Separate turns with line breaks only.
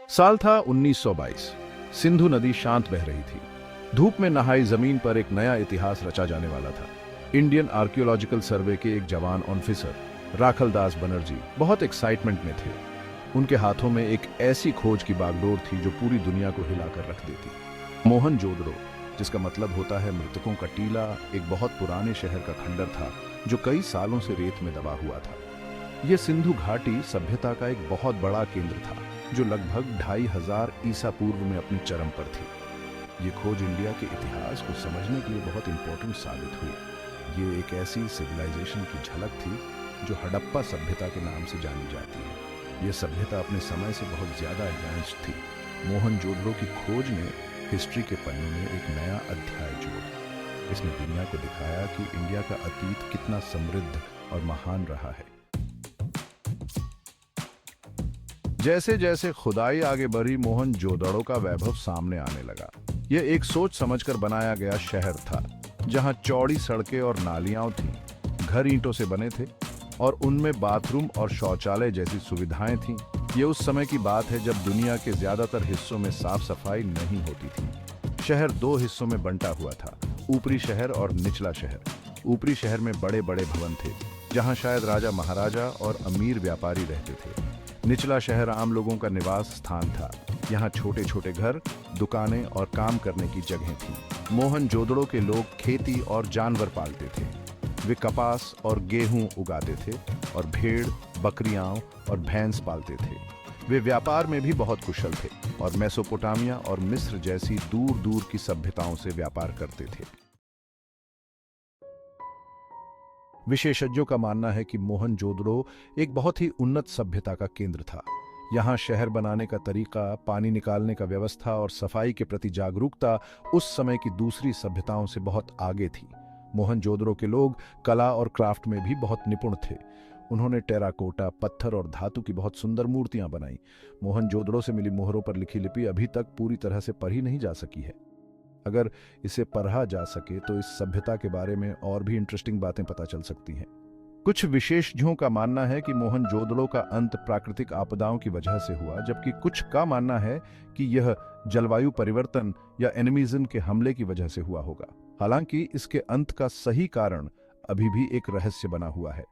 साल था 1922। सिंधु नदी शांत बह रही थी। धूप में नहाई जमीन पर एक नया इतिहास रचा जाने वाला था। इंडियन आर्कियोलॉजिकल सर्वे के एक जवान ऑफिसर राखल दास बनर्जी बहुत एक्साइटमेंट में थे। उनके हाथों में एक ऐसी खोज की बागडोर थी जो पूरी दुनिया को हिलाकर रख देती। मोहनजोदड़ो, जिसका मतलब होता है मृतकों का टीला, एक बहुत पुराने शहर का खंडर था जो कई सालों से रेत में दबा हुआ था। यह सिंधु घाटी सभ्यता का एक बहुत बड़ा केंद्र था जो लगभग 2500 ईसा पूर्व में अपनी चरम पर थी। ये खोज इंडिया के इतिहास को समझने के लिए बहुत इंपॉर्टेंट साबित हुई। ये एक ऐसी सिविलाइजेशन की झलक थी जो हड़प्पा सभ्यता के नाम से जानी जाती है। यह सभ्यता अपने समय से बहुत ज्यादा एडवांस्ड थी। मोहनजोदड़ो की खोज ने हिस्ट्री के पन्नों में एक नया अध्याय जोड़ा। इसने दुनिया को दिखाया कि इंडिया का अतीत कितना समृद्ध और महान रहा है। जैसे जैसे खुदाई आगे बढ़ी, मोहनजोदड़ो का वैभव सामने आने लगा। यह एक सोच समझकर बनाया गया शहर था जहां चौड़ी सड़कें और नालियां थीं। घर ईंटों से बने थे और उनमें बाथरूम और शौचालय जैसी सुविधाएं थीं। यह उस समय की बात है जब दुनिया के ज्यादातर हिस्सों में साफ सफाई नहीं होती थी। शहर दो हिस्सों में बंटा हुआ था, ऊपरी शहर और निचला शहर। ऊपरी शहर में बड़े बड़े भवन थे जहां शायद राजा महाराजा और अमीर व्यापारी रहते थे। निचला शहर आम लोगों का निवास स्थान था। यहाँ छोटे छोटे घर, दुकानें और काम करने की जगहें थीं। मोहनजोदड़ो के लोग खेती और जानवर पालते थे। वे कपास और गेहूं उगाते थे और भेड़, बकरियां और भैंस पालते थे। वे व्यापार में भी बहुत कुशल थे और मेसोपोटामिया और मिस्र जैसी दूर दूर की सभ्यताओं से व्यापार करते थे। विशेषज्ञों का मानना है कि मोहनजोदड़ो एक बहुत ही उन्नत सभ्यता का केंद्र था। यहाँ शहर बनाने का तरीका, पानी निकालने का व्यवस्था और सफाई के प्रति जागरूकता उस समय की दूसरी सभ्यताओं से बहुत आगे थी। मोहनजोदड़ो के लोग कला और क्राफ्ट में भी बहुत निपुण थे। उन्होंने टेराकोटा, पत्थर और धातु की बहुत सुंदर मूर्तियां बनाई। मोहनजोदड़ो से मिली मोहरों पर लिखी लिपि अभी तक पूरी तरह से पढ़ी नहीं जा सकी है। अगर इसे पढ़ा जा सके तो इस सभ्यता के बारे में और भी इंटरेस्टिंग बातें पता चल सकती हैं। कुछ विशेषज्ञों का मानना है कि मोहनजोदड़ो का अंत प्राकृतिक आपदाओं की वजह से हुआ, जबकि कुछ का मानना है कि यह जलवायु परिवर्तन या एनिमिज्म के हमले की वजह से हुआ होगा। हालांकि इसके अंत का सही कारण अभी भी एक रहस्य बना हुआ है।